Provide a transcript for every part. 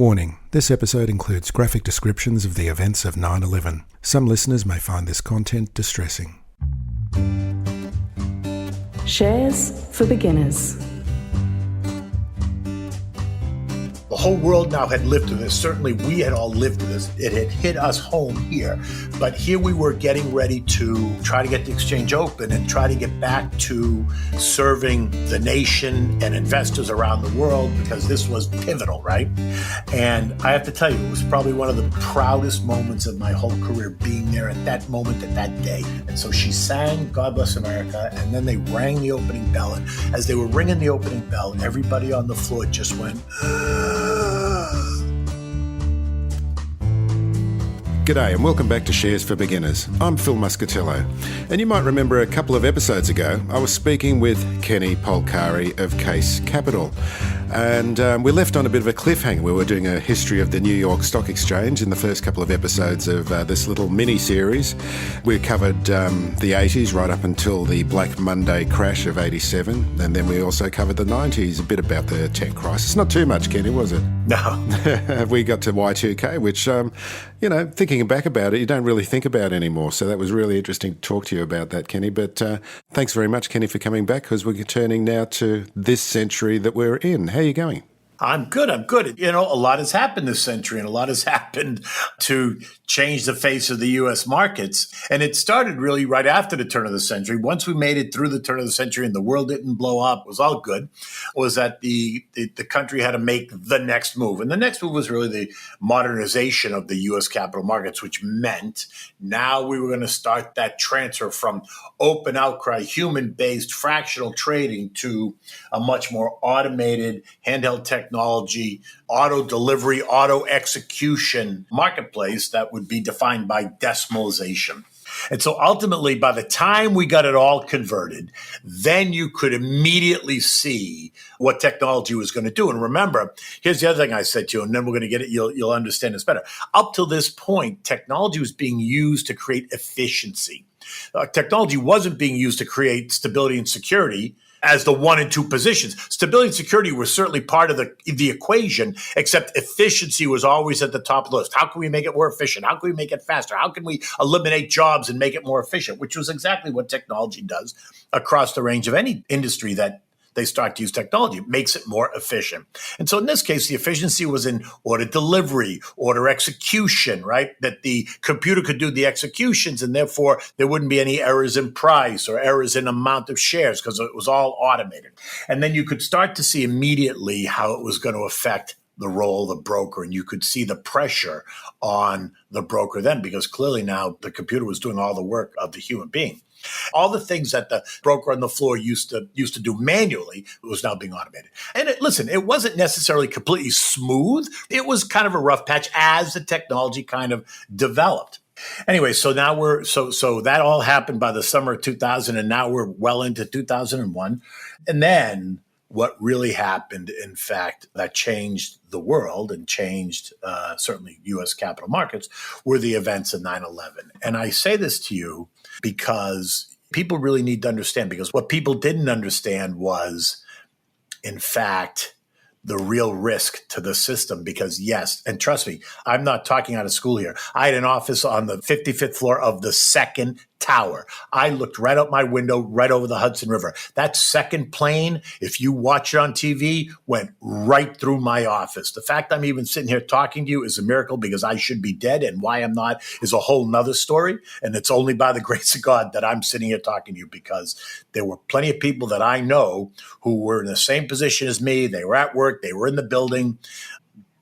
Warning, this episode includes graphic descriptions of the events of 9/11. Some listeners may find this content distressing. Shares for beginners. The whole world now had lived through this. Certainly we had all lived through this. It had hit us home here. But here we were getting ready to try to get the exchange open and try to get back to serving the nation and investors around the world because this was pivotal, right? And I have to tell you, it was probably one of the proudest moments of my whole career, being there at that moment, at that day. And so she sang God Bless America, and then they rang the opening bell. And as they were ringing the opening bell, everybody on the floor just went, G'day and welcome back to Shares for Beginners. I'm Phil Muscatello, and you might remember a couple of episodes ago I was speaking with Kenny Polcari of Case Capital, and we left on a bit of a cliffhanger. We were doing a history of the New York Stock Exchange in the first couple of episodes of this little mini-series. We covered the 80s right up until the Black Monday crash of 87, and then we also covered the 90s, a bit about the tech crisis. Not too much, Kenny, was it? No. We got to Y2K, which, thinking back about it, you don't really think about anymore. So that was really interesting to talk to you about that, Kenny. But thanks very much, Kenny, for coming back, because we're turning now to this century that we're in. How are you going? I'm good. A lot has happened this century, and a lot has happened to change the face of the U.S. markets. And it started really right after the turn of the century. Once we made it through the turn of the century and the world didn't blow up, it was all good, was that the country had to make the next move. And the next move was really the modernization of the U.S. capital markets, which meant now we were going to start that transfer from open outcry, human-based fractional trading to a much more automated handheld technology, auto delivery, auto execution marketplace that would be defined by decimalization. And so ultimately, by the time we got it all converted, then you could immediately see what technology was going to do. And remember, here's the other thing I said to you, and then we're going to get it. You'll understand this better. Up till this point, technology was being used to create efficiency. Technology wasn't being used to create stability and security as the one and two positions. Stability and security were certainly part of the equation, except efficiency was always at the top of the list. How can we make it more efficient? How can we make it faster? How can we eliminate jobs and make it more efficient? Which was exactly what technology does across the range of any industry that they start to use technology. It makes it more efficient. And so in this case, the efficiency was in order delivery, order execution, right? That the computer could do the executions, and therefore there wouldn't be any errors in price or errors in amount of shares because it was all automated. And then you could start to see immediately how it was going to affect the role of the broker. And you could see the pressure on the broker then, because clearly now the computer was doing all the work of the human being. All the things that the broker on the floor used to do manually was now being automated. And it wasn't necessarily completely smooth. It was kind of a rough patch as the technology kind of developed. Anyway, so now so that all happened by the summer of 2000, and now we're well into 2001. And then what really happened, in fact, that changed the world and changed certainly U.S. capital markets were the events of 9/11. And I say this to you because people really need to understand, because what people didn't understand was, in fact, the real risk to the system. Because yes, and trust me, I'm not talking out of school here. I had an office on the 55th floor of the second tower. I looked right out my window, right over the Hudson River. That second plane, if you watch it on TV, went right through my office. The fact I'm even sitting here talking to you is a miracle, because I should be dead, and why I'm not is a whole nother story. And it's only by the grace of God that I'm sitting here talking to you, because there were plenty of people that I know who were in the same position as me. They were at work, they were in the building,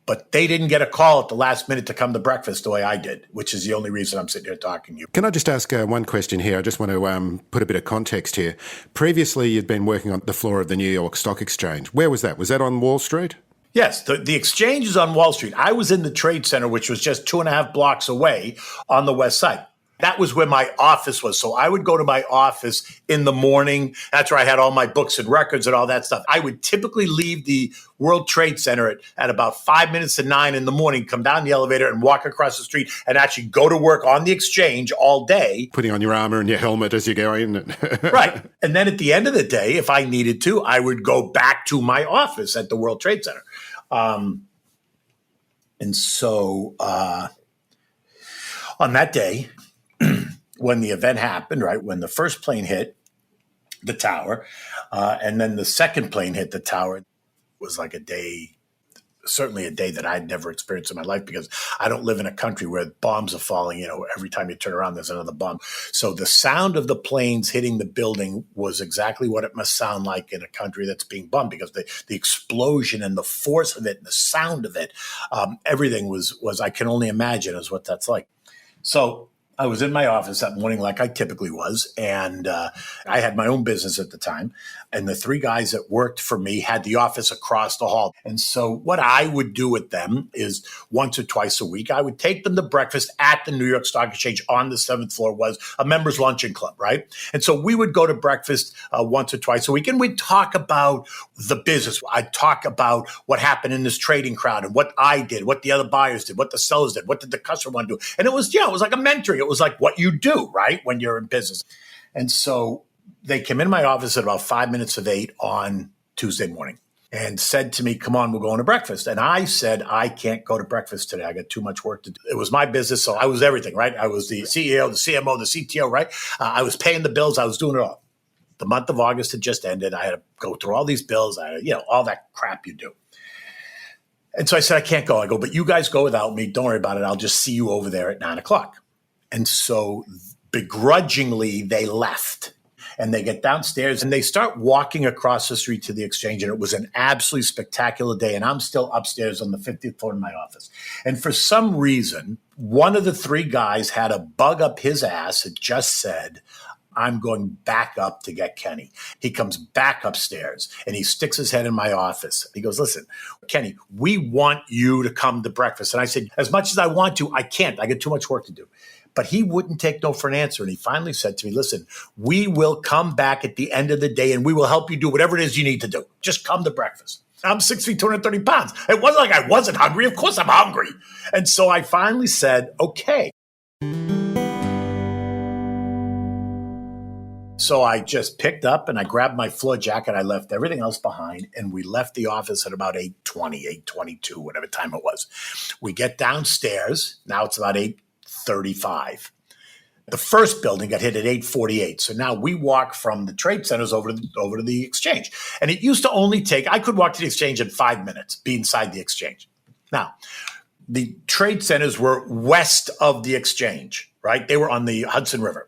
but they didn't get a call at the last minute to come to breakfast the way I did, which is the only reason I'm sitting here talking to you. Can I just ask one question here? I just want to put a bit of context here. Previously, you'd been working on the floor of the New York Stock Exchange. Where was that? Was that on Wall Street? Yes, the exchange is on Wall Street. I was in the Trade Center, which was just 2.5 blocks away on the west side. That was where my office was. So I would go to my office in the morning. That's where I had all my books and records and all that stuff. I would typically leave the World Trade Center at about 5 minutes to 9 in the morning, come down the elevator and walk across the street and actually go to work on the exchange all day. Putting on your armor and your helmet as you go in. Right. And then at the end of the day, if I needed to, I would go back to my office at the World Trade Center. And so on that day, when the event happened, right, when the first plane hit the tower, and then the second plane hit the tower, it was like a day, certainly a day that I'd never experienced in my life, because I don't live in a country where bombs are falling. Every time you turn around, there's another bomb. So the sound of the planes hitting the building was exactly what it must sound like in a country that's being bombed, because the explosion and the force of it and the sound of it, everything was I can only imagine is what that's like. So I was in my office that morning like I typically was, and I had my own business at the time, and the three guys that worked for me had the office across the hall. And so what I would do with them is once or twice a week, I would take them to breakfast at the New York Stock Exchange. On the 7th floor was a members luncheon club, right? And so we would go to breakfast once or twice a week, and we'd talk about the business. I'd talk about what happened in this trading crowd and what I did, what the other buyers did, what the sellers did, what did the customer want to do. And it was like a mentoring. It was like what you do, right, when you're in business. And so they came in my office at about 5 minutes of 8 on Tuesday morning and said to me, come on, we're going to breakfast. And I said, I can't go to breakfast today. I got too much work to do. It was my business, so I was everything, right? I was the CEO, the CMO, the CTO, right? I was paying the bills. I was doing it all. The month of August had just ended. I had to go through all these bills, all that crap you do. And so I said, I can't go. I go, but you guys go without me. Don't worry about it. I'll just see you over there at 9 o'clock. And so begrudgingly, they left. And they get downstairs and they start walking across the street to the exchange. And it was an absolutely spectacular day. And I'm still upstairs on the 50th floor in my office. And for some reason, one of the three guys had a bug up his ass that just said, I'm going back up to get Kenny. He comes back upstairs and he sticks his head in my office. He goes, listen, Kenny, we want you to come to breakfast. And I said, as much as I want to, I can't. I got too much work to do. But he wouldn't take no for an answer. And he finally said to me, listen, we will come back at the end of the day and we will help you do whatever it is you need to do. Just come to breakfast. I'm 6 feet, 230 pounds. It wasn't like I wasn't hungry. Of course I'm hungry. And so I finally said, okay. So I just picked up and I grabbed my floor jacket. I left everything else behind and we left the office at about 8:20, 8:22, whatever time it was. We get downstairs. Now it's about 8:35. The first building got hit at 8:48. So now we walk from the trade centers over to the exchange. And it used to only take, I could walk to the exchange in 5 minutes, be inside the exchange. Now, the trade centers were west of the exchange, right? They were on the Hudson River.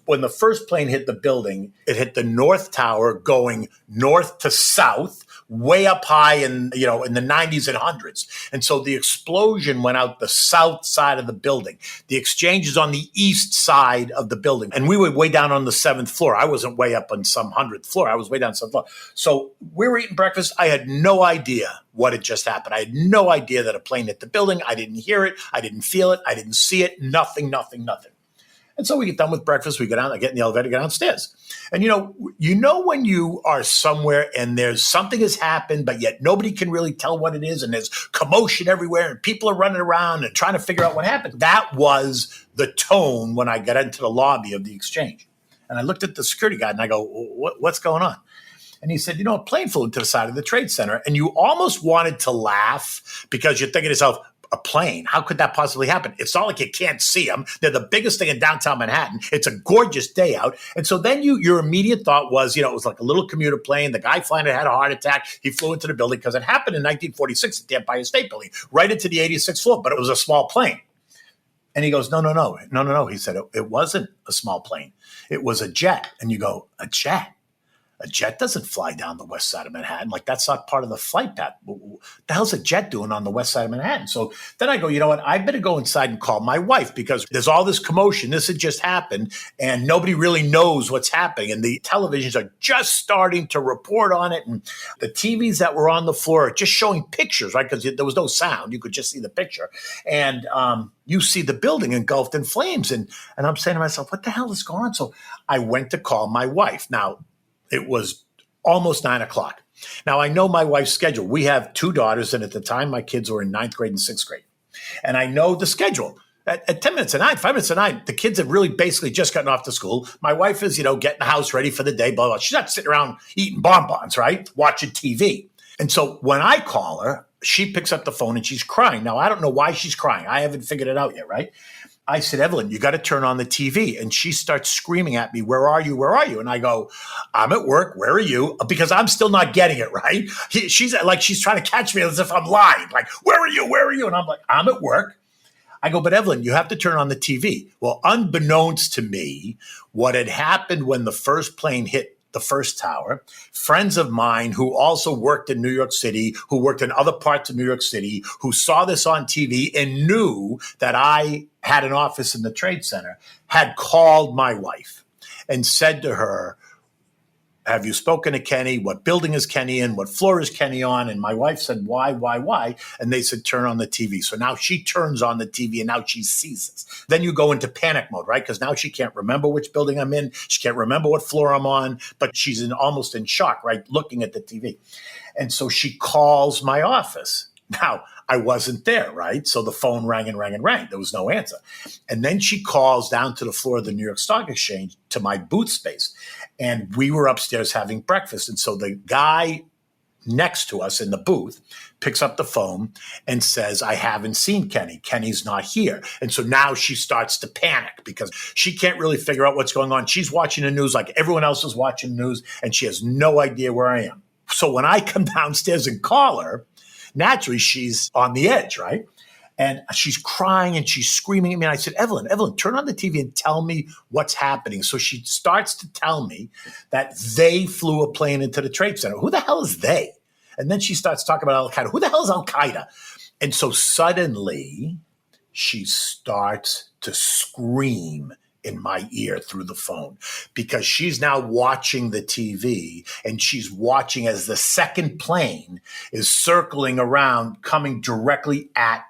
When the first plane hit the building, it hit the north tower going north to south, way up high in the 90s and hundreds. And so the explosion went out the south side of the building. The exchange is on the east side of the building. And we were way down on the 7th floor. I wasn't way up on some 100th floor. I was way down 7th floor. So we were eating breakfast. I had no idea what had just happened. I had no idea that a plane hit the building. I didn't hear it. I didn't feel it. I didn't see it. Nothing. And so we get done with breakfast, we go down, I get in the elevator, get downstairs. And when you are somewhere and there's something has happened, but yet nobody can really tell what it is, and there's commotion everywhere, and people are running around and trying to figure out what happened. That was the tone when I got into the lobby of the exchange. And I looked at the security guard and I go, what's going on? And he said, a plane flew into the side of the trade center. And you almost wanted to laugh because you're thinking to yourself, a plane? How could that possibly happen? It's not like you can't see them. They're the biggest thing in downtown Manhattan. It's a gorgeous day out. And so then your immediate thought was, it was like a little commuter plane. The guy flying it had a heart attack. He flew into the building because it happened in 1946 at the Empire State Building, right into the 86th floor, but it was a small plane. And he goes, no. He said, it wasn't a small plane. It was a jet. And you go, a jet? A jet doesn't fly down the west side of Manhattan. Like, that's not part of the flight path. What the hell's a jet doing on the west side of Manhattan? So then I go, you know what? I better go inside and call my wife because there's all this commotion. This had just happened and nobody really knows what's happening. And the televisions are just starting to report on it. And the TVs that were on the floor are just showing pictures, right? Because there was no sound. You could just see the picture. And you see the building engulfed in flames. And I'm saying to myself, what the hell is going on? So I went to call my wife. Now, it was almost 9 o'clock. Now, I know my wife's schedule. We have 2 daughters, and at the time, my kids were in 9th grade and 6th grade. And I know the schedule. At 10 minutes to 9, 5 minutes to 9, the kids have really basically just gotten off to school. My wife is, getting the house ready for the day, blah, blah. She's not sitting around eating bonbons, right? Watching TV. And so when I call her, She picks up the phone and she's crying. Now, I don't know why she's crying. I haven't figured it out yet, right? I said, Evelyn, you got to turn on the TV. And she starts screaming at me, where are you? Where are you? And I go, I'm at work. Where are you? Because I'm still not getting it, right? She's trying to catch me as if I'm lying. Like, where are you? Where are you? And I'm like, I'm at work. I go, but Evelyn, you have to turn on the TV. Well, unbeknownst to me, what had happened when the first plane hit the first tower, friends of mine who also worked in New York City, who worked in other parts of New York City, who saw this on TV and knew that I had an office in the Trade Center, had called my wife and said to her, have you spoken to Kenny? What building is Kenny in? What floor is Kenny on? And my wife said, why? And they said, turn on the TV. So now she turns on the TV and now she sees this. Then you go into panic mode, right? Because now she can't remember which building I'm in. She can't remember what floor I'm on, but she's almost in shock, right? Looking at the TV. And so she calls my office. Now, I wasn't there, right? So the phone rang and rang and rang. There was no answer. And then she calls down to the floor of the New York Stock Exchange to my booth space. And we were upstairs having breakfast. And so the guy next to us in the booth picks up the phone and says, I haven't seen Kenny. Kenny's not here. And so now she starts to panic because she can't really figure out what's going on. She's watching the news like everyone else is watching the news, and she has no idea where I am. So when I come downstairs and call her, naturally, she's on the edge, right? And she's crying and she's screaming at me. And I said, Evelyn, turn on the TV and tell me what's happening. So she starts to tell me that they flew a plane into the Trade Center. Who the hell is they? And then she starts talking about Al-Qaeda. Who the hell is Al-Qaeda? And so suddenly she starts to scream in my ear through the phone because she's now watching the TV and she's watching as the second plane is circling around, coming directly at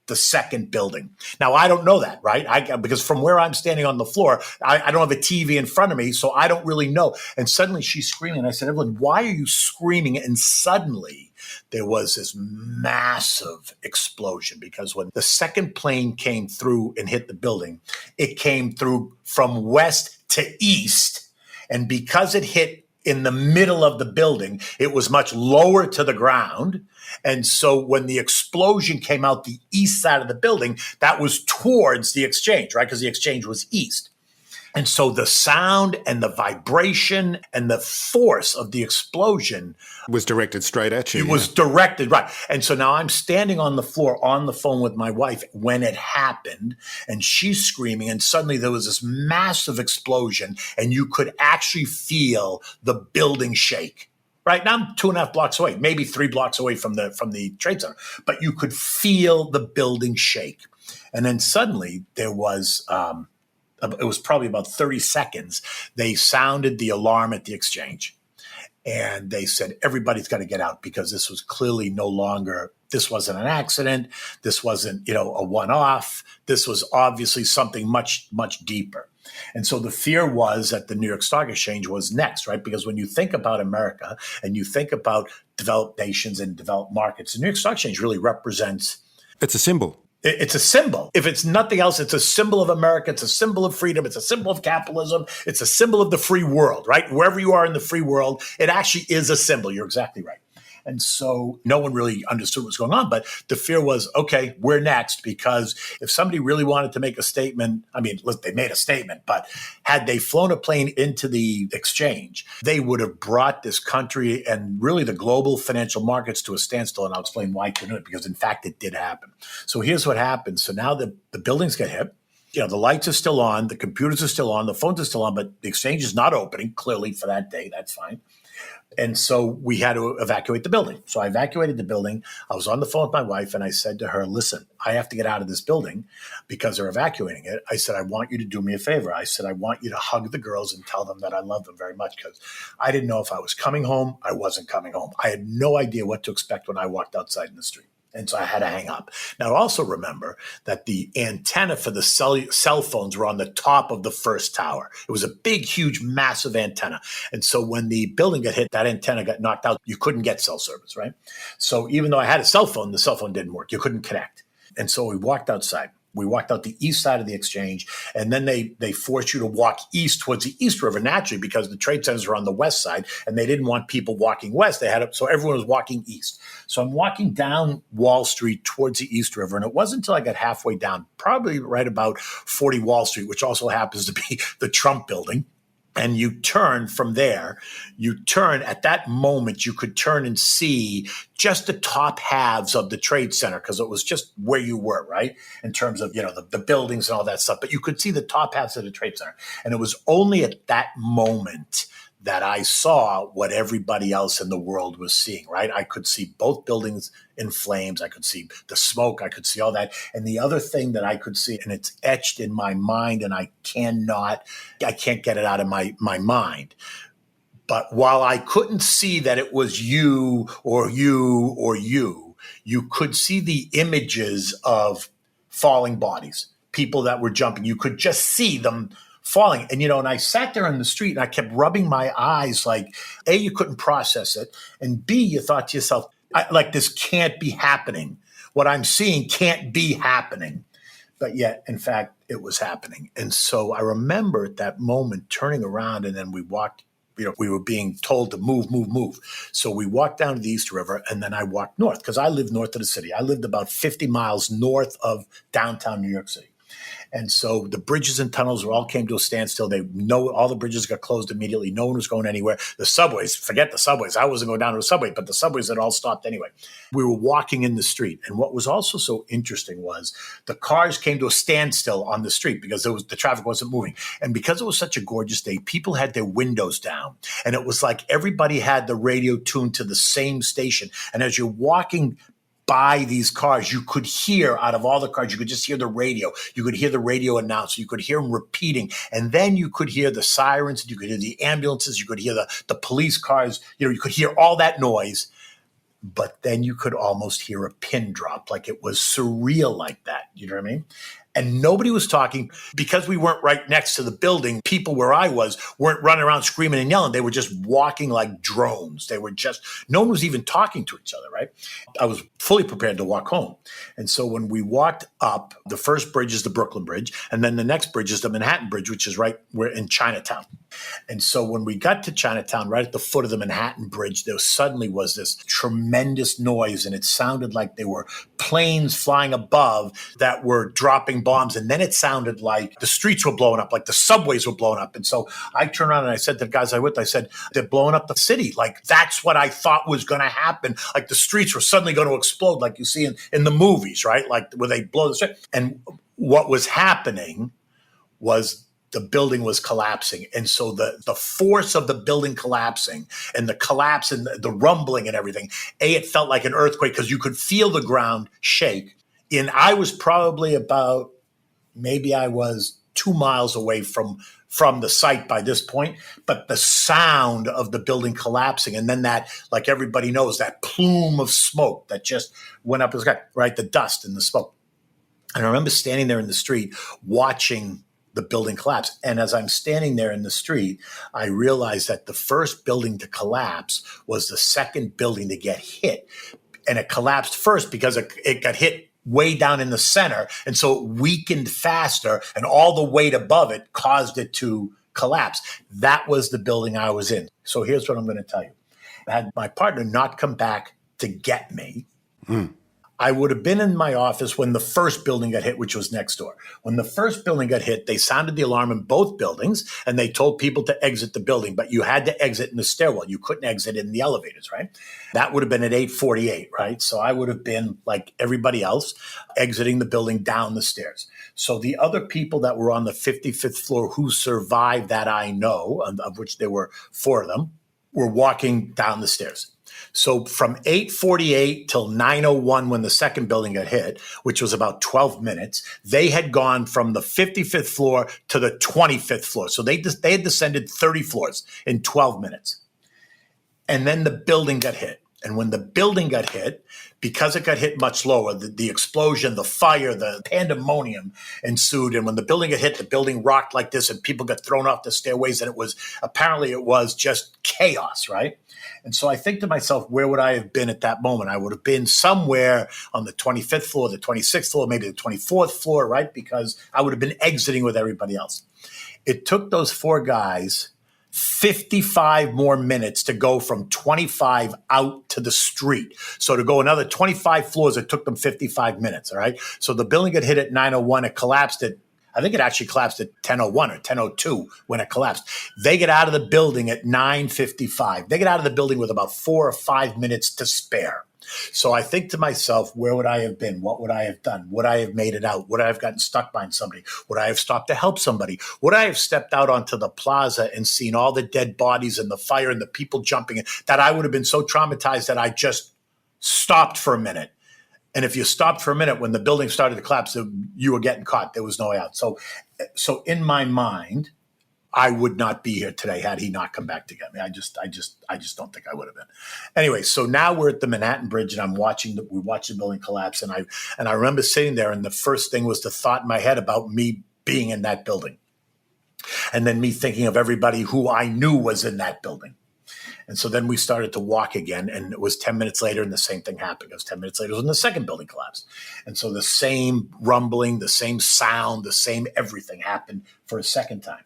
the second building. Now, I don't know that, right? Because from where I'm standing on the floor, I don't have a TV in front of me, so I don't really know. And suddenly she's screaming. I said, Evelyn, why are you screaming? And suddenly there was this massive explosion because when the second plane came through and hit the building, it came through from west to east. And because it hit in the middle of the building, it was much lower to the ground. And so when the explosion came out the east side of the building, that was towards the exchange, right? Because the exchange was east. And so the sound and the vibration and the force of the explosion was directed straight at you. It was directed, right. And so now I'm standing on the floor on the phone with my wife when it happened, and she's screaming, and suddenly there was this massive explosion, and you could actually feel the building shake. Right now, I'm 2.5 blocks away, maybe 3 blocks away from the Trade Center, but you could feel the building shake. And then suddenly there was, it was probably about 30 seconds. They sounded the alarm at the exchange, and they said everybody's got to get out because this was clearly no longer. This wasn't an accident. This wasn't, a one-off. This was obviously something much, much deeper. And so the fear was that the New York Stock Exchange was next, right? Because when you think about America and you think about developed nations and developed markets, the New York Stock Exchange really represents. It's a symbol. It's a symbol. If it's nothing else, it's a symbol of America. It's a symbol of freedom. It's a symbol of capitalism. It's a symbol of the free world, right? Wherever you are in the free world, it actually is a symbol. You're exactly right. And so no one really understood what was going on. But the fear was, okay, we're next, because if somebody really wanted to make a statement, I mean, look, they made a statement, but had they flown a plane into the exchange, they would have brought this country and really the global financial markets to a standstill. And I'll explain why I couldn't, because in fact, it did happen. So here's what happened. So now the buildings get hit. The lights are still on, the computers are still on, the phones are still on, but the exchange is not opening, clearly, for that day. That's fine. And so we had to evacuate the building. So I evacuated the building. I was on the phone with my wife, and I said to her, listen, I have to get out of this building because they're evacuating it. I said, I want you to do me a favor. I said, I want you to hug the girls and tell them that I love them very much, because I didn't know if I was coming home. I wasn't coming home. I had no idea what to expect when I walked outside in the street. And so I had to hang up. Now, also remember that the antenna for the cell phones were on the top of the first tower. It was a big, huge, massive antenna. And so when the building got hit, that antenna got knocked out. You couldn't get cell service, right? So even though I had a cell phone, the cell phone didn't work. You couldn't connect. And so we walked outside. We walked out the east side of the exchange, and then they forced you to walk east towards the East River naturally because the trade centers were on the west side, and they didn't want people walking west. So everyone was walking east. So I'm walking down Wall Street towards the East River, and it wasn't until I got halfway down, probably right about 40 Wall Street, which also happens to be the Trump building. And you turn from there, at that moment, you could turn and see just the top halves of the trade center because it was just where you were, right? In terms of, the buildings and all that stuff. But you could see the top halves of the trade center. And it was only at that moment that I saw what everybody else in the world was seeing, right? I could see both buildings in flames. I could see the smoke. I could see all that. And the other thing that I could see, and it's etched in my mind, and I can't get it out of my mind. But while I couldn't see that it was you or you or you could see the images of falling bodies, people that were jumping. You could just see them falling. And, and I sat there in the street and I kept rubbing my eyes like, A, you couldn't process it. And B, you thought to yourself, this can't be happening. What I'm seeing can't be happening. But yet, in fact, it was happening. And so I remember at that moment turning around, and then we walked, we were being told to move. So we walked down to the East River, and then I walked north because I lived north of the city. I lived about 50 miles north of downtown New York City. And so the bridges and tunnels all came to a standstill. All the bridges got closed immediately. No one was going anywhere. The subways, forget the subways. I wasn't going down to a subway, but the subways had all stopped anyway. We were walking in the street. And what was also so interesting was the cars came to a standstill on the street because the traffic wasn't moving. And because it was such a gorgeous day, people had their windows down. And it was like everybody had the radio tuned to the same station. And as you're walking by these cars, you could hear out of all the cars, you could just hear the radio. You could hear the radio announcer. You could hear them repeating. And then you could hear the sirens. You could hear the ambulances. You could hear the police cars. You could hear all that noise. But then you could almost hear a pin drop, like it was surreal like that. You know what I mean? And nobody was talking because we weren't right next to the building. People where I was weren't running around screaming and yelling. They were just walking like drones. No one was even talking to each other, right? I was fully prepared to walk home. And so when we walked up, the first bridge is the Brooklyn Bridge. And then the next bridge is the Manhattan Bridge, which is we're in Chinatown. And so when we got to Chinatown, right at the foot of the Manhattan Bridge, there suddenly was this tremendous noise. And it sounded like there were planes flying above that were dropping bombs. And then it sounded like the streets were blowing up, like the subways were blowing up. And so I turned around and I said to the guys I with, I said, they're blowing up the city. Like that's what I thought was going to happen. Like the streets were suddenly going to explode like you see in the movies, right? Like where they blow the street. And what was happening was the building was collapsing. And so the force of the building collapsing and the collapse and the rumbling and everything, it felt like an earthquake because you could feel the ground shake. And I was probably maybe I was 2 miles away from the site by this point, but the sound of the building collapsing and then that, like everybody knows, that plume of smoke that just went up the sky, right? The dust and the smoke. And I remember standing there in the street watching the building collapse. And as I'm standing there in the street, I realized that the first building to collapse was the second building to get hit. And it collapsed first because it got hit way down in the center. And so it weakened faster and all the weight above it caused it to collapse. That was the building I was in. So here's what I'm going to tell you. Had my partner not come back to get me, I would have been in my office when the first building got hit, which was next door. When the first building got hit, they sounded the alarm in both buildings and they told people to exit the building, but you had to exit in the stairwell. You couldn't exit in the elevators, right? That would have been at 8:48, right? So I would have been like everybody else exiting the building down the stairs. So the other people that were on the 55th floor who survived that I know, of which there were 4 of them, were walking down the stairs. So from 8:48 till 9:01 when the second building got hit, which was about 12 minutes, they had gone from the 55th floor to the 25th floor. So they had descended 30 floors in 12 minutes. And then the building got hit. And when the building got hit, because it got hit much lower, the explosion, the fire, the pandemonium ensued. And when the building got hit, the building rocked like this and people got thrown off the stairways. And it was just chaos, right? And so I think to myself, where would I have been at that moment? I would have been somewhere on the 25th floor, the 26th floor, maybe the 24th floor, right? Because I would have been exiting with everybody else. It took those four guys 55 more minutes to go from 25 out to the street. So to go another 25 floors, it took them 55 minutes, all right? So the building got hit at 9:01. It collapsed I think it actually collapsed at 10:01 or 10:02 when it collapsed. They get out of the building at 9:55. They get out of the building with about 4 or 5 minutes to spare. So I think to myself, where would I have been? What would I have done? Would I have made it out? Would I have gotten stuck behind somebody? Would I have stopped to help somebody? Would I have stepped out onto the plaza and seen all the dead bodies and the fire and the people jumping in, that I would have been so traumatized that I just stopped for a minute? And if you stopped for a minute when the building started to collapse, you were getting caught. There was no way out. So in my mind, I would not be here today had he not come back to get me. I just don't think I would have been. Anyway, so now we're at the Manhattan Bridge and we watch the building collapse. And I remember sitting there and the first thing was the thought in my head about me being in that building. And then me thinking of everybody who I knew was in that building. And so then we started to walk again, and it was 10 minutes later, and the same thing happened. It was 10 minutes later when the second building collapsed. And so the same rumbling, the same sound, the same everything happened for a second time.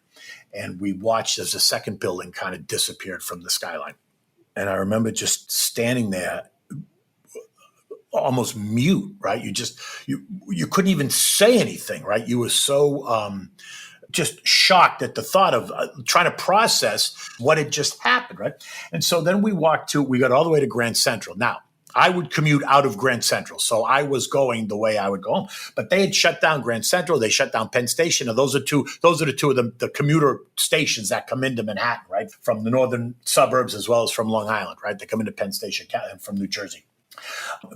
And we watched as the second building kind of disappeared from the skyline. And I remember just standing there almost mute, right? You couldn't even say anything, right? You were so just shocked at the thought of trying to process what had just happened, right? And so then we got all the way to Grand Central. Now, I would commute out of Grand Central, so I was going the way I would go home. But they had shut down Grand Central. They shut down Penn Station. And those are the two of the commuter stations that come into Manhattan, right? From the northern suburbs as well as from Long Island, right? They come into Penn Station from New Jersey.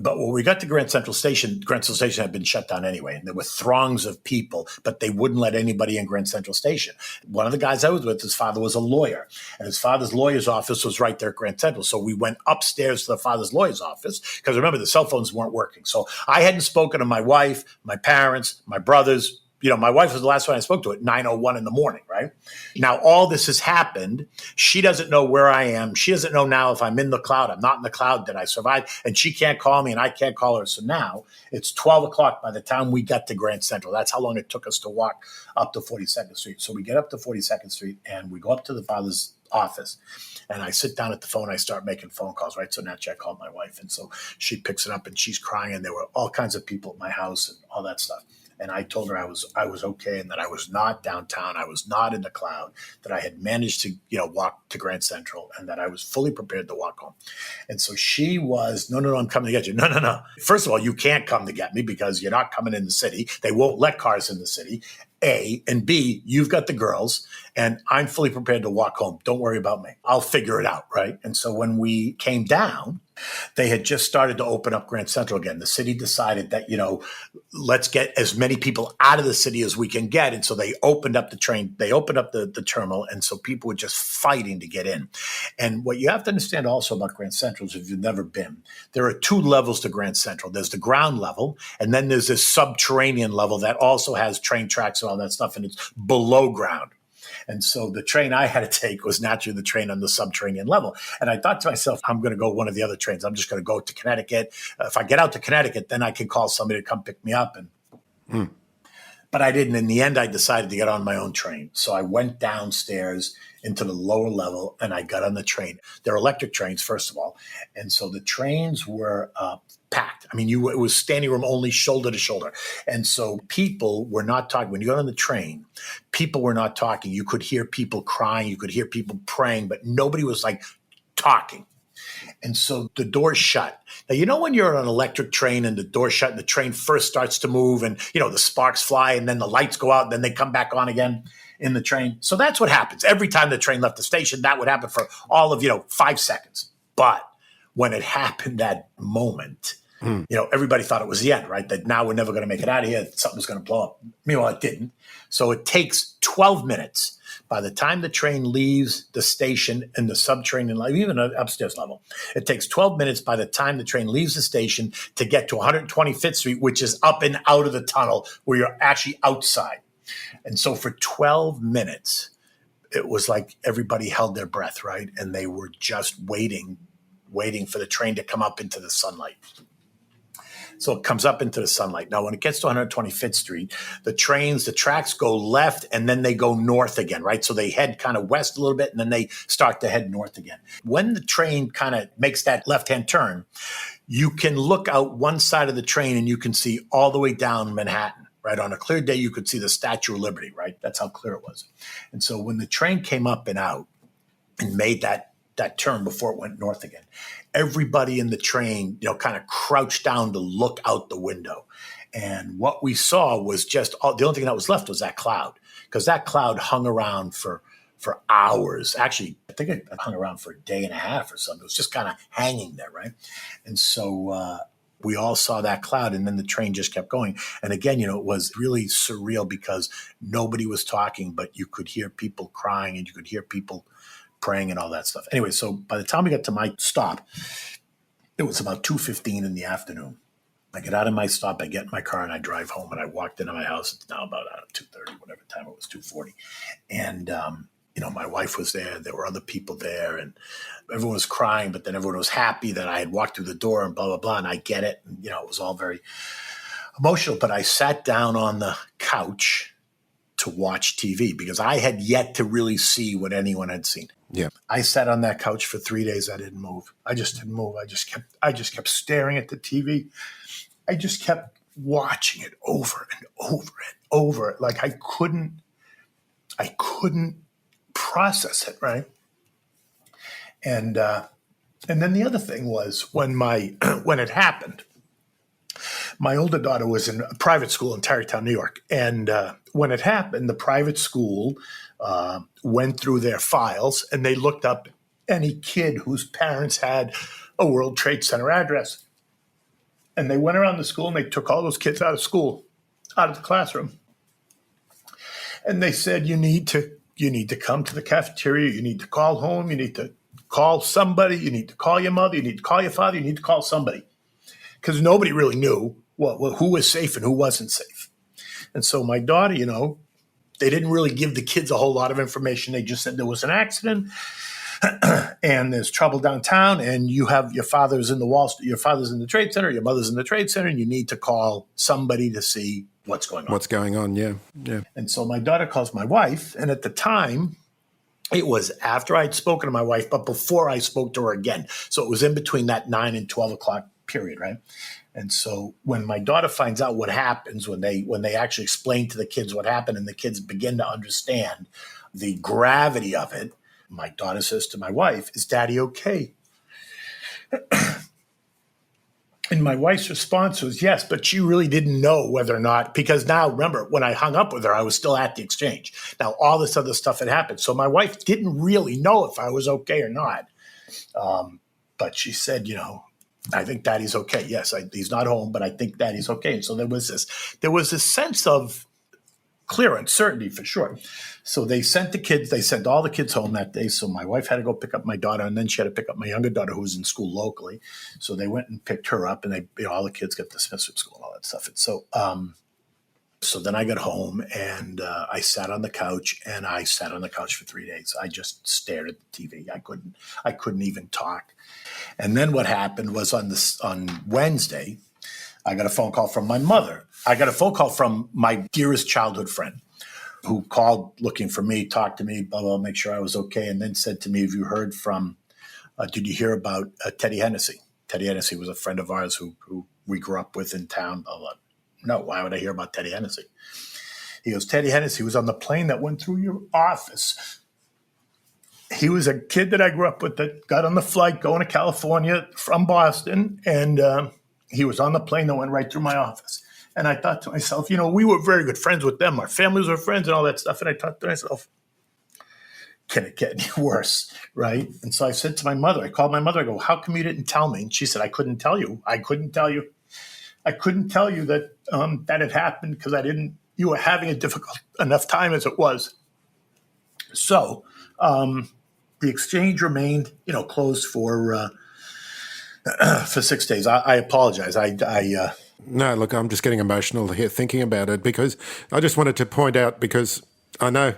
But when we got to Grand Central Station had been shut down anyway, and there were throngs of people, but they wouldn't let anybody in Grand Central Station. One of the guys I was with, his father was a lawyer, and his father's lawyer's office was right there at Grand Central. So we went upstairs to the father's lawyer's office, because remember, the cell phones weren't working. So I hadn't spoken to my wife, my parents, my brothers. My wife was the last one I spoke to at 9:01 in the morning, right? Now, all this has happened. She doesn't know where I am. She doesn't know now if I'm in the cloud. I'm not in the cloud. Did I survive? And she can't call me and I can't call her. So now it's 12 o'clock by the time we got to Grand Central. That's how long it took us to walk up to 42nd Street. So we get up to 42nd Street and we go up to the father's office. And I sit down at the phone. I start making phone calls, right? So naturally, I called my wife. And so she picks it up and she's crying. And there were all kinds of people at my house and all that stuff. And I told her I was okay and that I was not downtown. I was not in the cloud, that I had managed to, walk to Grand Central and that I was fully prepared to walk home. And so she was, no, I'm coming to get you. No. First of all, you can't come to get me because you're not coming in the city. They won't let cars in the city. A, and B, you've got the girls and I'm fully prepared to walk home. Don't worry about me. I'll figure it out, right? And so when we came down, they had just started to open up Grand Central again. The city decided that, let's get as many people out of the city as we can get. And so they opened up the train. They opened up the terminal. And so people were just fighting to get in. And what you have to understand also about Grand Central is if you've never been, there are two levels to Grand Central. There's the ground level, and then there's this subterranean level that also has train tracks and all that stuff, and it's below ground. And so the train I had to take was naturally the train on the subterranean level. And I thought to myself, I'm going to go one of the other trains. I'm just going to go to Connecticut. If I get out to Connecticut, then I can call somebody to come pick me up. But I didn't. In the end, I decided to get on my own train. So I went downstairs into the lower level and I got on the train. They're electric trains, first of all. And so the trains were packed. I mean, it was standing room only, shoulder to shoulder. And so people were not talking. When you got on the train, people were not talking. You could hear people crying. You could hear people praying, but nobody was like talking. And so the doors shut. Now, when you're on an electric train and the door shut and the train first starts to move and, the sparks fly and then the lights go out and then they come back on again in the train. So that's what happens. Every time the train left the station, that would happen for all of, 5 seconds. But when it happened that moment, Everybody thought it was the end, right? That now we're never going to make it out of here. Something was going to blow up. Meanwhile, it didn't. So it takes 12 minutes by the time the train leaves the station and the subterranean level, even an upstairs level. It takes 12 minutes by the time the train leaves the station to get to 125th Street, which is up and out of the tunnel where you're actually outside. And so for 12 minutes, it was like everybody held their breath, right? And they were just waiting for the train to come up into the sunlight. So it comes up into the sunlight. Now, when it gets to 125th Street, the tracks go left and then they go north again, right? So they head kind of west a little bit and then they start to head north again. When the train kind of makes that left-hand turn, you can look out one side of the train and you can see all the way down Manhattan, right? On a clear day, you could see the Statue of Liberty, right? That's how clear it was. And so when the train came up and out and made that turn before it went north again, everybody in the train, kind of crouched down to look out the window. And what we saw was just the only thing that was left was that cloud, because that cloud hung around for hours. Actually, I think it hung around for a day and a half or something. It was just kind of hanging there, right? And so we all saw that cloud, and then the train just kept going. And again, it was really surreal because nobody was talking, but you could hear people crying and you could hear people praying and all that stuff. Anyway, so by the time we got to my stop, it was about 2:15 in the afternoon. I get out of my stop, I get in my car, and I drive home, and I walked into my house. It's now about 2:30, whatever time it was, 2:40. And, my wife was there. There were other people there, and everyone was crying, but then everyone was happy that I had walked through the door and blah, blah, blah. And I get it. And, it was all very emotional. But I sat down on the couch to watch TV because I had yet to really see what anyone had seen. Yeah. I sat on that couch for 3 days. I didn't move. I just didn't move. I just kept staring at the TV. I just kept watching it over and over and over. Like I couldn't process it, right? And then the other thing was when it happened, my older daughter was in a private school in Tarrytown, New York. And when it happened, the private school went through their files and they looked up any kid whose parents had a World Trade Center address. And they went around the school and they took all those kids out of school, out of the classroom. And they said, you need to come to the cafeteria. You need to call home. You need to call somebody. You need to call your mother. You need to call your father. You need to call somebody. Because nobody really knew who was safe and who wasn't safe. And so my daughter, they didn't really give the kids a whole lot of information. They just said there was an accident and there's trouble downtown and you have your father's in the Trade Center, your mother's in the Trade Center, and you need to call somebody to see what's going on. What's going on, yeah. And so my daughter calls my wife, and at the time, it was after I'd spoken to my wife, but before I spoke to her again. So it was in between that 9 and 12 o'clock period, right? And so when my daughter finds out what happens, when they actually explain to the kids what happened and the kids begin to understand the gravity of it, my daughter says to my wife, "Is Daddy okay?" And my wife's response was yes, but she really didn't know whether or not, because now, remember, when I hung up with her, I was still at the exchange. Now, all this other stuff had happened. So my wife didn't really know if I was okay or not. But she said, I think Daddy's okay. Yes, he's not home, but I think Daddy's okay. And so there was this sense of clear uncertainty for sure. So they sent all the kids home that day. So my wife had to go pick up my daughter, and then she had to pick up my younger daughter who was in school locally. So they went and picked her up, and all the kids got dismissed from school and all that stuff. And so then I got home and I sat on the couch, and I sat on the couch for 3 days. I just stared at the TV. I couldn't even talk. And then what happened was on Wednesday, I got a phone call from my mother. I got a phone call from my dearest childhood friend who called looking for me, talked to me, blah, blah, make sure I was okay, and then said to me, did you hear about Teddy Hennessy? Teddy Hennessy was a friend of ours who we grew up with in town, blah, blah. No, why would I hear about Teddy Hennessy? He goes, Teddy Hennessy was on the plane that went through your office. He was a kid that I grew up with that got on the flight going to California from Boston, and he was on the plane that went right through my office. And I thought to myself, we were very good friends with them. Our families were friends and all that stuff. And I thought to myself, can it get any worse, right? And so I said to my mother, I called my mother, I go, how come you didn't tell me? And she said, I couldn't tell you. I couldn't tell you that that had happened because you were having a difficult enough time as it was. So the exchange remained, closed for 6 days. I apologize. No, look, I'm just getting emotional here thinking about it because I just wanted to point out because I know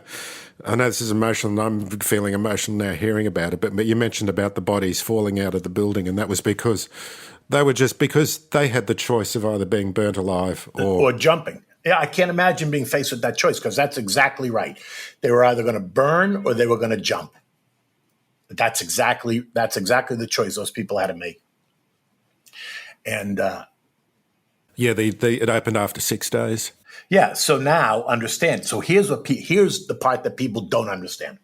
this is emotional and I'm feeling emotional now hearing about it, but you mentioned about the bodies falling out of the building, and that was because they had the choice of either being burnt alive or jumping. Yeah, I can't imagine being faced with that choice because that's exactly right. They were either going to burn or they were going to jump. But that's exactly the choice those people had to make. And it opened after 6 days. Yeah. So now understand. So here's the part that people don't understand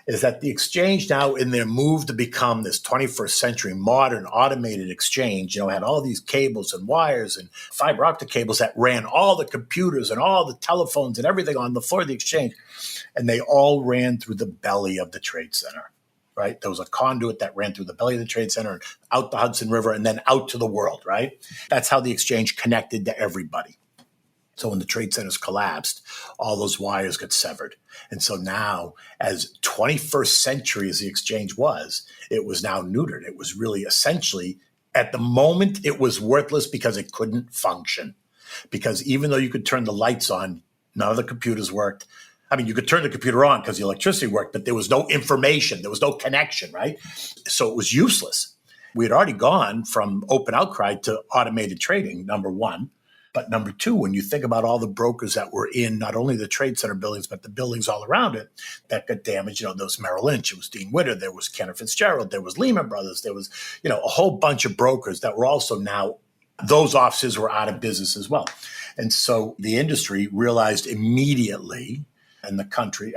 is that the exchange now in their move to become this 21st century modern automated exchange, had all these cables and wires and fiber optic cables that ran all the computers and all the telephones and everything on the floor of the exchange. And they all ran through the belly of the Trade Center, right? There was a conduit that ran through the belly of the Trade Center and out the Hudson River and then out to the world, right? That's how the exchange connected to everybody. So when the trade centers collapsed, all those wires got severed. And so now, as 21st century as the exchange was, it was now neutered. It was really essentially, at the moment, it was worthless because it couldn't function. Because even though you could turn the lights on, none of the computers worked. I mean, you could turn the computer on because the electricity worked, but there was no information. There was no connection, right? So it was useless. We had already gone from open outcry to automated trading, number one. But number two, when you think about all the brokers that were in not only the Trade Center buildings, but the buildings all around it that got damaged, there was Merrill Lynch, it was Dean Witter, there was Kenneth Fitzgerald, there was Lehman Brothers, there was, a whole bunch of brokers that were also now, those offices were out of business as well. And so the industry realized immediately, and the country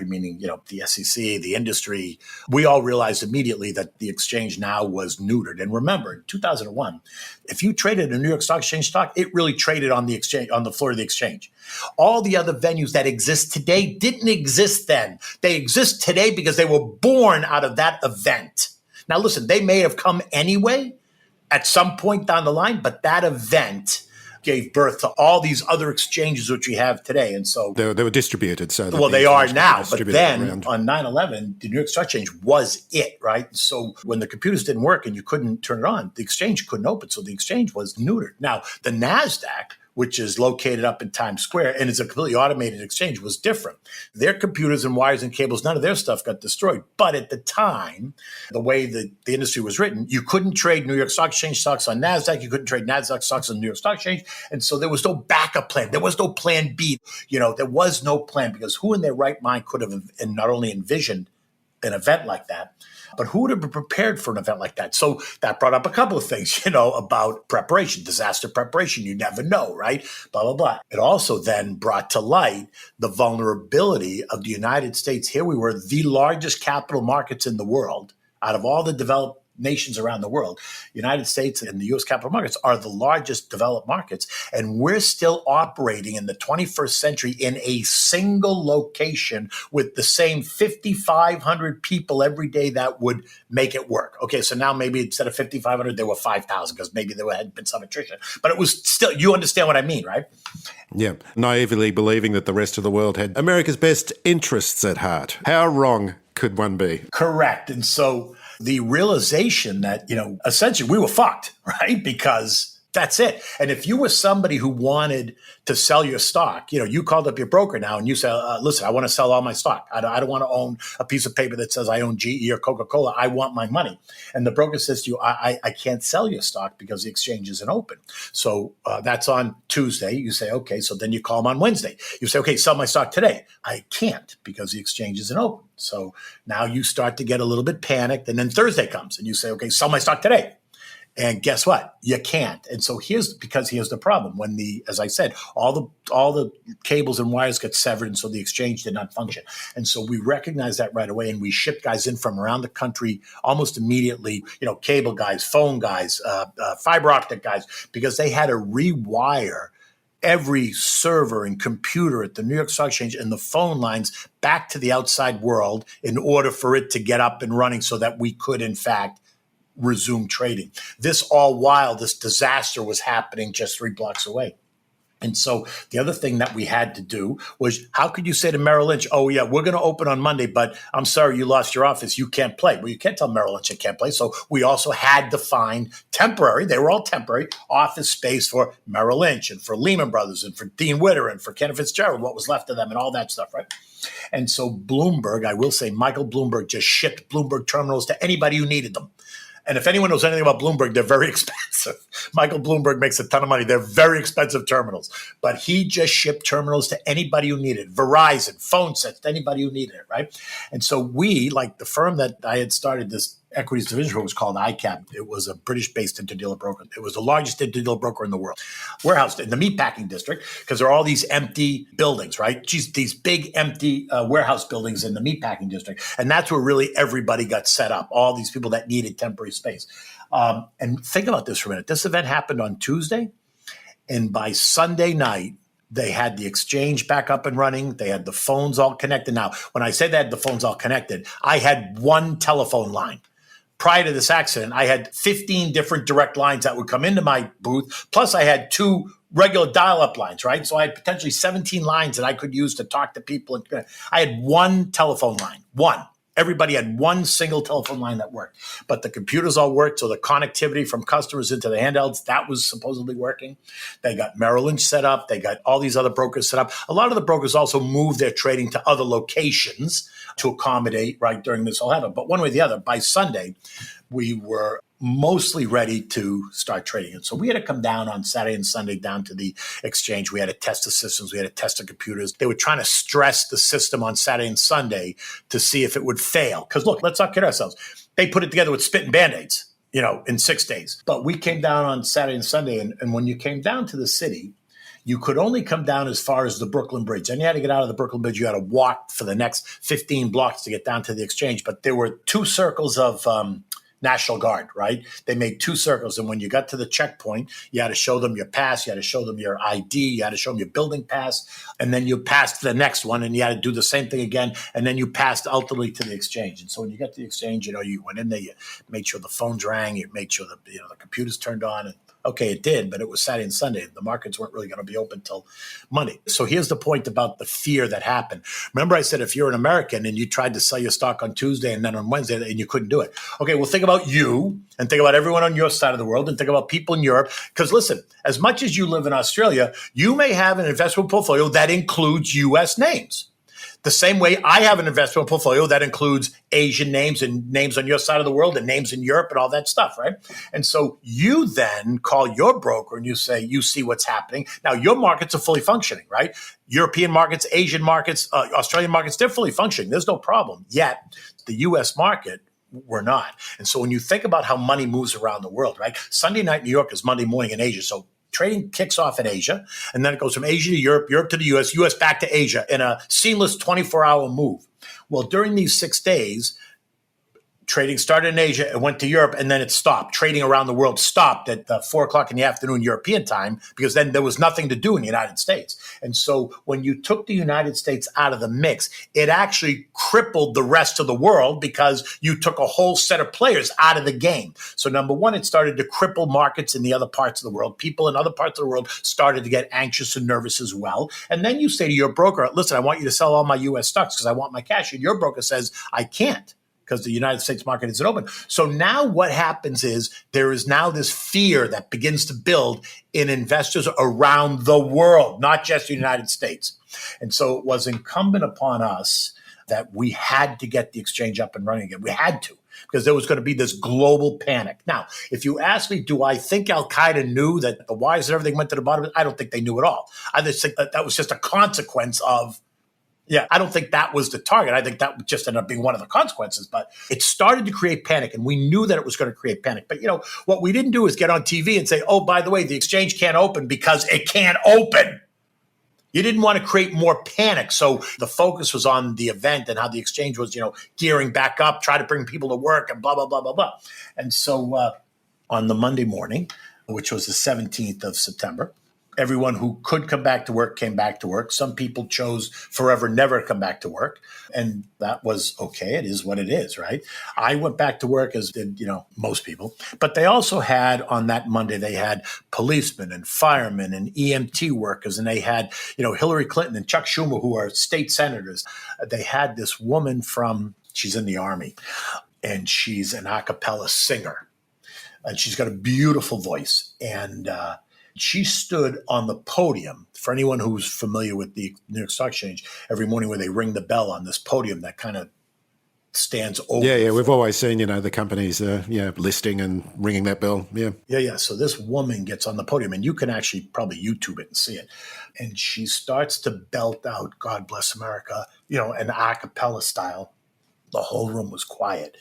meaning, the SEC, the industry, we all realized immediately that the exchange now was neutered. And remember, in 2001, if you traded a New York Stock Exchange stock, it really traded on the exchange, on the floor of the exchange. All the other venues that exist today didn't exist then. They exist today because they were born out of that event. Now, listen, they may have come anyway at some point down the line, but that event gave birth to all these other exchanges which we have today. And so they were distributed. They are now. But then on 9/11, the New York Stock Exchange was it, right? So when the computers didn't work and you couldn't turn it on, the exchange couldn't open. So the exchange was neutered. Now, the NASDAQ, which is located up in Times Square and is a completely automated exchange, was different. Their computers and wires and cables, none of their stuff got destroyed. But at the time, the way the industry was written, you couldn't trade New York Stock Exchange stocks on NASDAQ. You couldn't trade NASDAQ stocks on the New York Stock Exchange. And so there was no backup plan. There was no plan B. There was no plan because who in their right mind could have and not only envisioned an event like that, but who would have been prepared for an event like that? So that brought up a couple of things, about preparation, disaster preparation. You never know, right? Blah, blah, blah. It also then brought to light the vulnerability of the United States. Here we were, the largest capital markets in the world out of all the developed nations around the world. United States and the U.S. capital markets are the largest developed markets, and we're still operating in the 21st century in a single location with the same 5,500 people every day that would make it work. Okay, so now maybe instead of 5,500, there were 5,000 because maybe there had been some attrition. But it was still, you understand what I mean, right? Yeah, naively believing that the rest of the world had America's best interests at heart. How wrong could one be? Correct. And so the realization that, essentially we were fucked, right? Because that's it. And if you were somebody who wanted to sell your stock, you called up your broker now and you said, listen, I want to sell all my stock. I don't want to own a piece of paper that says I own GE or Coca-Cola. I want my money. And the broker says to you, I can't sell your stock because the exchange isn't open. So that's on Tuesday. You say, okay. So then you call them on Wednesday. You say, okay, sell my stock today. I can't because the exchange isn't open. So now you start to get a little bit panicked. And then Thursday comes and you say, okay, sell my stock today. And guess what? You can't. And so here's the problem. When as I said, all the cables and wires get severed, and so the exchange did not function. And so we recognized that right away, and we shipped guys in from around the country almost immediately. Cable guys, phone guys, fiber optic guys, because they had to rewire every server and computer at the New York Stock Exchange and the phone lines back to the outside world in order for it to get up and running, so that we could, in fact, resume trading. This all while this disaster was happening just 3 blocks away. And so the other thing that we had to do was, how could you say to Merrill Lynch, oh, yeah, we're going to open on Monday, but I'm sorry, you lost your office. You can't play. Well, you can't tell Merrill Lynch it can't play. So we also had to find temporary, they were all temporary, office space for Merrill Lynch and for Lehman Brothers and for Dean Witter and for Kenneth Fitzgerald, what was left of them and all that stuff, right? And so Bloomberg, I will say, Michael Bloomberg just shipped Bloomberg terminals to anybody who needed them. And if anyone knows anything about Bloomberg, they're very expensive. Michael Bloomberg makes a ton of money. They're very expensive terminals. But he just shipped terminals to anybody who needed it. Verizon, phone sets, to anybody who needed it, right? And so we, like the firm that I had started this equities division for, was called ICAP. It was a British-based interdealer broker. It was the largest interdealer broker in the world. Warehouse in the meatpacking district, because there are all these empty buildings, right? These big empty warehouse buildings in the meatpacking district. And that's where really everybody got set up, all these people that needed temporary space. And think about this for a minute. This event happened on Tuesday, and by Sunday night, they had the exchange back up and running. They had the phones all connected. Now, when I say they had the phones all connected, I had one telephone line. Prior to this accident, I had 15 different direct lines that would come into my booth. Plus, I had 2 regular dial-up lines, right? So I had potentially 17 lines that I could use to talk to people. I had one telephone line, one. Everybody had one single telephone line that worked. But the computers all worked, so the connectivity from customers into the handhelds, that was supposedly working. They got Merrill Lynch set up. They got all these other brokers set up. A lot of the brokers also moved their trading to other locations to accommodate, right, during this whole happening. But one way or the other, by Sunday, we were mostly ready to start trading. And so we had to come down on Saturday and Sunday down to the exchange. We had to test the systems. We had to test the computers. They were trying to stress the system on Saturday and Sunday to see if it would fail. Because look, let's not kid ourselves. They put it together with spit and Band-Aids, in 6 days. But we came down on Saturday and Sunday. And when you came down to the city, you could only come down as far as the Brooklyn Bridge. And you had to get out of the Brooklyn Bridge. You had to walk for the next 15 blocks to get down to the exchange. But there were 2 circles of National Guard, right? They made 2 circles. And when you got to the checkpoint, you had to show them your pass. You had to show them your ID. You had to show them your building pass. And then you passed to the next one and you had to do the same thing again. And then you passed ultimately to the exchange. And so when you got to the exchange, you went in there, you made sure the phones rang, you made sure the computers turned on. And okay, it did, but it was Saturday and Sunday. The markets weren't really going to be open till Monday. So here's the point about the fear that happened. Remember I said if you're an American and you tried to sell your stock on Tuesday and then on Wednesday and you couldn't do it. Okay, well, think about you and think about everyone on your side of the world and think about people in Europe. Because listen, as much as you live in Australia, you may have an investment portfolio that includes U.S. names. The same way I have an investment portfolio that includes Asian names and names on your side of the world and names in Europe and all that stuff, right? And so you then call your broker and you say, you see what's happening. Now, your markets are fully functioning, right? European markets, Asian markets, Australian markets, they're fully functioning. There's no problem. Yet the U.S. market, we're not. And so when you think about how money moves around the world, right? Sunday night in New York is Monday morning in Asia. So trading kicks off in Asia, and then it goes from Asia to Europe, Europe to the U.S., U.S. back to Asia in a seamless 24-hour move. Well, during these 6 days, trading started in Asia, it went to Europe, and then it stopped. Trading around the world stopped at 4 o'clock in the afternoon European time because then there was nothing to do in the United States. And so when you took the United States out of the mix, it actually crippled the rest of the world because you took a whole set of players out of the game. So number one, it started to cripple markets in the other parts of the world. People in other parts of the world started to get anxious and nervous as well. And then you say to your broker, listen, I want you to sell all my U.S. stocks because I want my cash. And your broker says, I can't, because the United States market isn't open. So now what happens is there is now this fear that begins to build in investors around the world, not just the United States. And so it was incumbent upon us that we had to get the exchange up and running again. We had to, because there was going to be this global panic. Now, if you ask me, do I think Al-Qaeda knew that the wires and everything went to the bottom? I don't think they knew at all. I just think that was just a consequence of, I don't think that was the target. I think that just ended up being one of the consequences. But it started to create panic, and we knew that it was going to create panic. But, what we didn't do is get on TV and say, oh, by the way, the exchange can't open because it can't open. You didn't want to create more panic. So the focus was on the event and how the exchange was, gearing back up, try to bring people to work and blah, blah, blah, blah, blah. And so on the Monday morning, which was the 17th of September, Everyone who could come back to work came back to work. Some people chose forever never come back to work. And that was okay. It is what it is, right? I went back to work, as did, most people. But they also had, on that Monday, they had policemen and firemen and EMT workers. And they had, Hillary Clinton and Chuck Schumer, who are state senators. They had this woman she's in the Army, and she's an a cappella singer. And she's got a beautiful voice. And she stood on the podium. For anyone who's familiar with the New York Stock Exchange, every morning where they ring the bell on this podium that kind of stands over. Yeah. We've always seen, the companies, listing and ringing that bell. Yeah. Yeah. So this woman gets on the podium, and you can actually probably YouTube it and see it. And she starts to belt out "God Bless America," an a cappella style. The whole room was quiet.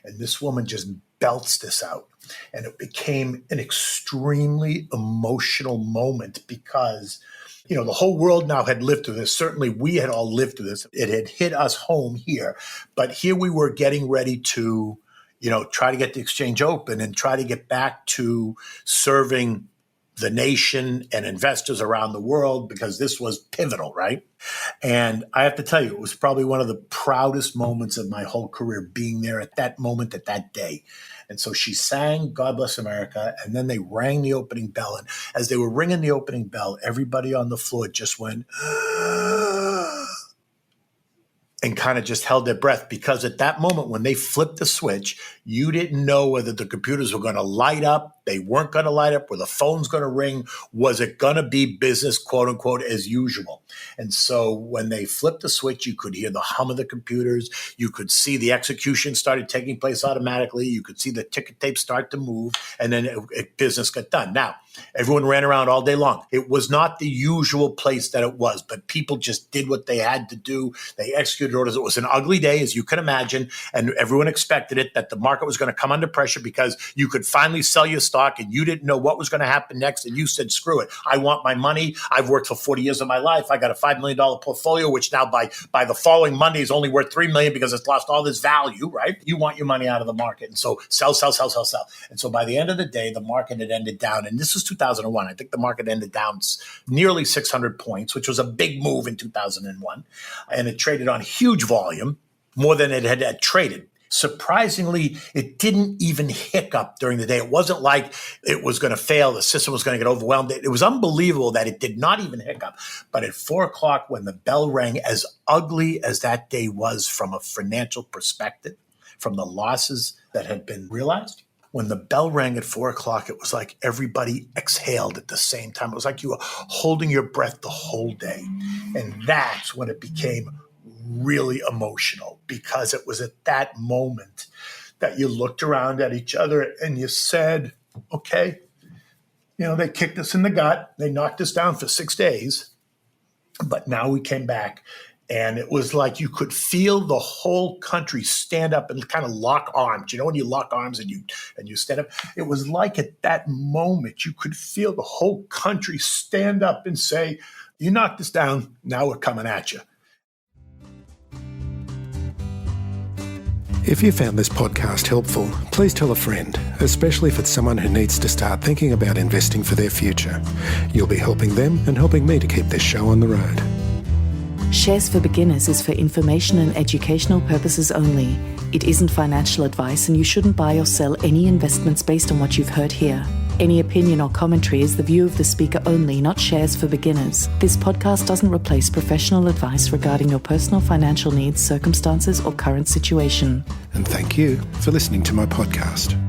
And this woman just belts this out. And it became an extremely emotional moment because, the whole world now had lived through this. Certainly we had all lived through this. It had hit us home here. But here we were getting ready to, try to get the exchange open and try to get back to serving the nation and investors around the world, because this was pivotal, right? And I have to tell you, it was probably one of the proudest moments of my whole career, being there at that moment, at that day. And so she sang "God Bless America," and then they rang the opening bell. And as they were ringing the opening bell, everybody on the floor just went, and kind of just held their breath, because at that moment when they flipped the switch, you didn't know whether the computers were going to light up, they weren't going to light up, were the phone's going to ring, was it going to be business, quote unquote, as usual. And so when they flipped the switch, you could hear the hum of the computers, you could see the execution started taking place automatically, you could see the ticket tape start to move, and then business got done. Now, everyone ran around all day long. It was not the usual place that it was, but people just did what they had to do. They executed orders. It was an ugly day, as you can imagine, and everyone expected it, that the market was going to come under pressure because you could finally sell your stock and you didn't know what was going to happen next, and you said, screw it. I want my money. I've worked for 40 years of my life. I got a $5 million portfolio, which now by the following Monday is only worth $3 million because it's lost all this value, right? You want your money out of the market. And so sell. And so by the end of the day, the market had ended down, and this was 2001. I think the market ended down nearly 600 points, which was a big move in 2001. And it traded on huge volume, more than it had traded. Surprisingly, it didn't even hiccup during the day. It wasn't like it was going to fail. The system was going to get overwhelmed. It was unbelievable that it did not even hiccup. But at 4:00, when the bell rang, as ugly as that day was from a financial perspective, from the losses that had been realized, when the bell rang at 4:00, it was like everybody exhaled at the same time. It was like you were holding your breath the whole day. And that's when it became really emotional, because it was at that moment that you looked around at each other and you said, okay, they kicked us in the gut. They knocked us down for 6 days, but now we came back. And it was like you could feel the whole country stand up and kind of lock arms. When you lock arms and you stand up, it was like at that moment you could feel the whole country stand up and say, you knocked us down, now we're coming at you. If you found this podcast helpful, please tell a friend, especially if it's someone who needs to start thinking about investing for their future. You'll be helping them and helping me to keep this show on the road. Shares for Beginners is for information and educational purposes only. It isn't financial advice, and you shouldn't buy or sell any investments based on what you've heard here. Any opinion or commentary is the view of the speaker only, not Shares for Beginners. This podcast doesn't replace professional advice regarding your personal financial needs, circumstances, or current situation. And thank you for listening to my podcast.